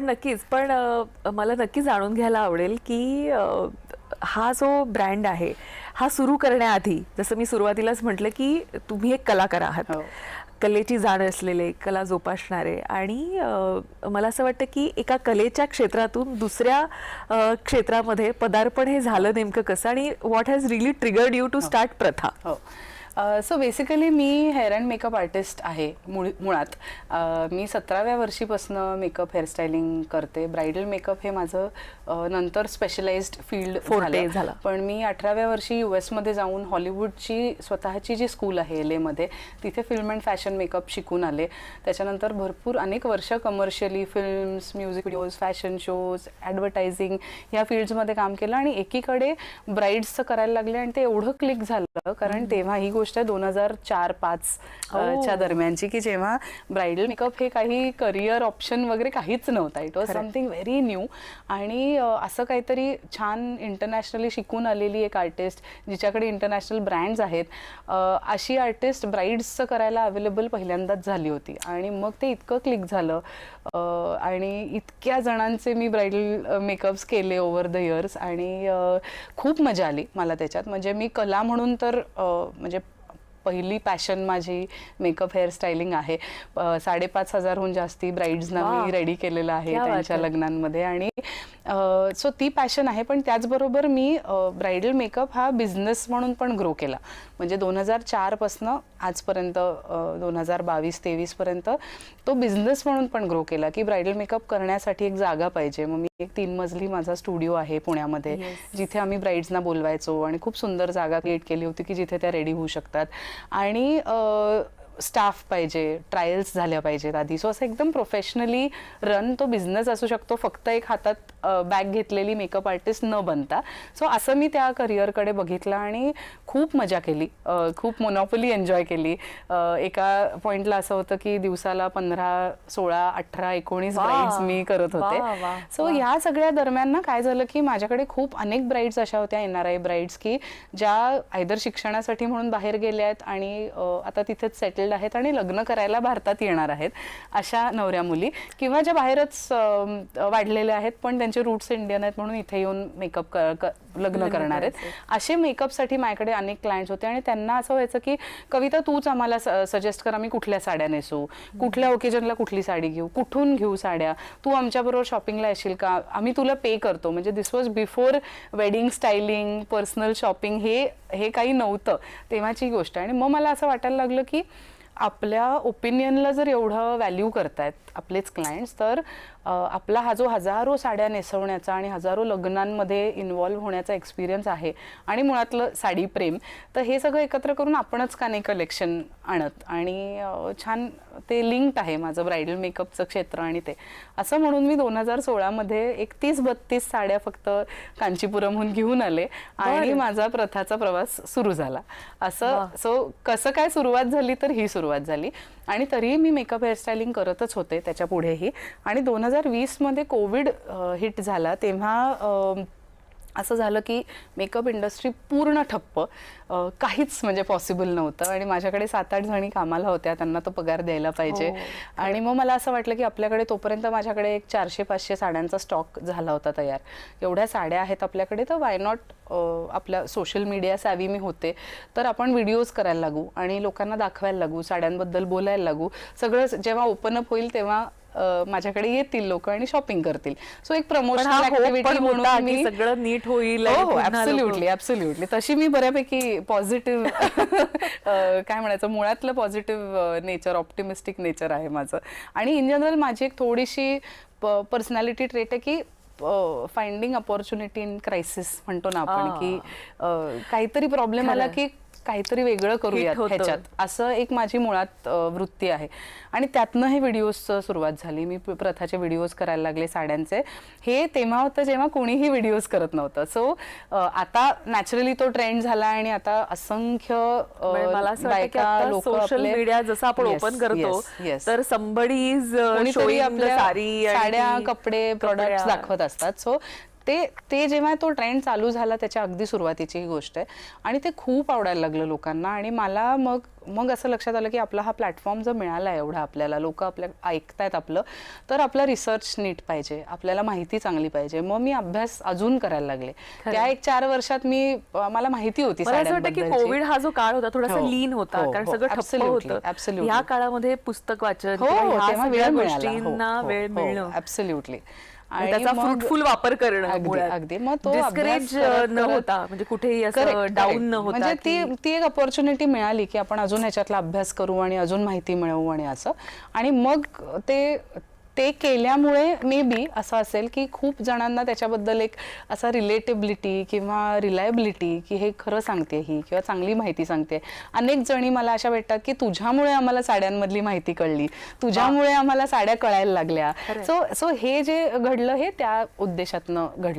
नक्कीच. पण मला नक्की जाणून घ्यायला आवडेल, की हा जो ब्रँड आहे, हा सुरू करण्याआधी जसं मी सुरुवातीलाच म्हटलं, की तुम्ही एक कलाकार आहात. हो. कलेची जाण असलेले, कला जोपासणारे आणि मला असं वाटतं, की एका कलेच्या क्षेत्रातून दुसऱ्या क्षेत्रामध्ये पदार्पण हे झालं नेमकं कसं आणि what has really triggered you to start Pratha? हो. सो बेसिकली मी हेअर अँड मेकअप आर्टिस्ट आहे मुळात. मी 17व्या वर्षीपासून मेकअप हेअरस्टायलिंग करते. ब्रायडल मेकअप हे माझं नंतर स्पेशलाइज्ड फील्ड झालं. पण मी 18व्या वर्षी US मध्ये जाऊन हॉलिवूडची स्वतःची जी स्कूल आहे LA मध्ये, तिथे फिल्म अँड फॅशन मेकअप शिकून आले. त्याच्यानंतर भरपूर अनेक वर्ष commercially films, music videos, fashion shows, advertising ह्या फील्ड्समध्ये काम केलं आणि एकीकडे ब्राईड्सचं करायला लागले आणि ते एवढं क्लिक झालं कारण तेव्हा ही गोष्ट 2004-05 च्या दरम्यानची, की जेव्हा ब्रायडल मेकअप हे काही करिअर ऑप्शन वगैरे काहीच नव्हता. It was something very new. आणि असं काहीतरी छान इंटरनॅशनली शिकून आलेली एक आर्टिस्ट जिच्याकडे इंटरनॅशनल ब्रँड्स आहेत, अशी आर्टिस्ट ब्राईड्सचं करायला अवेलेबल पहिल्यांदाच झाली होती. आणि मग ते इतकं क्लिक झालं आणि इतक्या जणांचे मी ब्रायडल मेकअप्स केले ओव्हर द इयर्स आणि खूप मजा आली मला त्याच्यात. म्हणजे मी कला म्हणून तर म्हणजे पहिली पॅशन माझी मेकअप हेअरस्टायलिंग आहे. 5,500हून जास्ती ब्राईड्सना मी रेडी केलेलं आहे त्यांच्या लग्नांमध्ये. आणि सो ती पॅशन आहे. पण त्याचबरोबर मी ब्रायडल मेकअप हा बिझनेस म्हणून पण ग्रो केला. म्हणजे 2004 पासून आजपर्यंत 2022-23 पर्यंत तो बिझनेस म्हणून पण ग्रो केला, की ब्रायडल मेकअप करण्यासाठी एक जागा पाहिजे. मग मी एक 3 मजली माझा स्टुडिओ आहे पुण्यामध्ये, जिथे आम्ही ब्राईड्सना बोलवायचो आणि खूप सुंदर जागा क्रिएट केली होती की जिथे त्या रेडी होऊ शकतात. आणि स्टाफ पाहिजे, ट्रायल्स झाल्या पाहिजेत आधी. सो असं एकदम प्रोफेशनली रन तो बिझनेस असू शकतो, फक्त एक हातात बॅग घेतलेली मेकअप आर्टिस्ट न बनता. सो असं मी त्या करिअरकडे बघितलं आणि खूप मजा केली, खूप मोनोपोली एन्जॉय केली. एका पॉईंटला असं होतं की दिवसाला 15, 16, 18, 19 ब्राईड्स मी करत होते. सो ह्या सगळ्या दरम्यान ना काय झालं की माझ्याकडे खूप अनेक ब्राईड्स अशा होत्या, NRI ब्राईड्स, की ज्या आयदर शिक्षणासाठी म्हणून बाहेर गेल्या आहेत आणि आता तिथेच सेटल्ड आहेत आणि लग्न करायला भारतात येणार आहेत, अशा नवऱ्या मुली, किंवा ज्या बाहेरच वाढलेल्या आहेत पण त्यांचे रूट्स इंडियन आहेत म्हणून इथे येऊन मेकअप लग्न करणार आहेत. असे मेकअपसाठी माझ्याकडे अनेक क्लायंट्स होते आणि त्यांना असं व्हायचं की कविता तूच आम्हाला सजेस्ट कर, आम्ही कुठल्या साड्या नेसू, कुठल्या ओकेजनला कुठली साडी घेऊ, कुठून घेऊ साड्या, तू आमच्याबरोबर शॉपिंगला येशील का, आम्ही तुला पे करतो. म्हणजे this was before wedding styling, personal shopping, हे काही नव्हतं तेव्हाची गोष्ट. आणि मग मला असं वाटायला लागलं की आपल्या ओपिनियनला जर एवढं व्हॅल्यू करतायत आपलेच क्लायंट्स, तर आपला हा जो हजारो साड्या नेसवण्याचा आणि हजारो लग्नांमध्ये इन्व्हॉल्व्ह होण्याचा एक्सपिरियन्स आहे आणि मुळातलं साडी प्रेम, तर हे सगळं एकत्र करून आपणच का नाही कलेक्शन आणत. आणि छान ते लिंक्ड आहे माझं ब्रायडल मेकअपचं क्षेत्र आणि ते असं म्हणून मी 2016 मध्ये एक 30-32 साड्या फक्त कांचीपुरमहून घेऊन आले आणि माझा प्रथाचा प्रवास सुरू झाला. असं सो कसं काय सुरुवात झाली, तर ही सुरुवात झाली. आणि तरीही मी मेकअप हेअरस्टायलिंग करतच होते त्याच्या पुढेही. आणि 2020 मध्ये कोविड हिट झाला तेव्हा असं झालं की मेकअप इंडस्ट्री पूर्ण ठप्प, काहीच म्हणजे पॉसिबल नव्हतं. आणि माझ्याकडे 7-8 जणी कामाला होत्या, त्यांना तो पगार द्यायला पाहिजे. आणि मग मला असं वाटलं की आपल्याकडे तोपर्यंत माझ्याकडे एक 400-500 साड्यांचा स्टॉक झाला होता तयार. एवढ्या साड्या आहेत आपल्याकडे, तर वाय नॉट, आपल्या सोशल मीडिया सॅवी मी होते, तर आपण व्हिडिओज करायला लागू आणि लोकांना दाखवायला लागू, साड्यांबद्दल बोलायला लागू. सगळं जेव्हा ओपन अप होईल तेव्हा माझ्याकडे येतील लोक आणि शॉपिंग करतील. सो एक प्रमोशनल ऍक्टिव्हिटी म्हणून मी सगळं नीट होईल. हो, ऍब्सोल्युटली. तशी मी बऱ्यापैकी पॉझिटिव्ह काय म्हणायचं, मुळातलं पॉझिटिव्ह नेचर, ऑप्टिमिस्टिक नेचर आहे माझं. आणि इन जनरल माझी एक थोडीशी पर्सनॅलिटी ट्रेट आहे की फाइंडिंग अपॉर्च्युनिटी इन क्रायसिस म्हणतो ना आपण, की काहीतरी प्रॉब्लेम आला की काहीतरी वेगळं करूयात ह्याच्यात, असं एक माझी मुळात वृत्ती आहे. आणि त्यातनं हे व्हिडिओजचं सुरुवात झाली. मी प्रथाचे व्हिडिओज करायला लागले साड्यांचे. हे तेव्हा होतं जेव्हा कोणीही व्हिडिओज करत नव्हतं. सो आता नॅचरली तो ट्रेंड झाला आणि आता असंख्य बायका, लोक सोशल मीडिया जसं आपण ओपन करतो तर somebody is showing आपल्या साड्या, कपडे, प्रोडक्ट्स दाखवत असतात. सो ते जेव्हा तो ट्रेंड चालू झाला त्याच्या अगदी सुरुवातीची ही गोष्ट आहे आणि ते खूप आवडायला लागलं लोकांना. आणि मला मग असं लक्षात आलं की आपला हा प्लॅटफॉर्म जर मिळाला एवढा आपल्याला, लोक आपल्या ऐकतायत आपलं, तर आपला रिसर्च नीट पाहिजे, आपल्याला माहिती चांगली पाहिजे. मग मी अभ्यास अजून करायला लागले. त्या एक 4 वर्षात मला माहिती होती मला असं वाटतं की कोविड हा जो काळ होता थोडासा हो, लीन होता, हो, कारण हो, सगळं ठप्प absolutely, होतं. absolutely. या काळामध्ये पुस्तक वाचन हो, किंवा हो, ह्या तेव्हा सगळ्या वेळ मिळाला. गोष्टींना वेळ मिळणं, ऍब्सोल्युटली. आणि त्याचा फ्रुटफुल वापर करणं, अगदी मग तो डिस्करेज न होता, म्हणजे कुठेही असं डाऊन न होता. म्हणजे ती एक अपॉर्च्युनिटी मिळाली की आपण अजून ह्याच्यातला अभ्यास करू आणि अजून माहिती मिळवू आणि असं. आणि मग ते केल्यामुळे मे बी असं असेल की खूप जणांना त्याच्याबद्दल एक असा रिलेटेबिलिटी किंवा रिलायबिलिटी की हे खरं सांगते ही किंवा चांगली माहिती सांगते. अनेक जणी मला अशा भेटतात की तुझ्यामुळे आम्हाला साड्यांमधली माहिती कळली, तुझ्यामुळे आम्हाला साड्या कळायला लागल्या. सो हे जे घडलं हे त्या उद्देशातनं घडलं.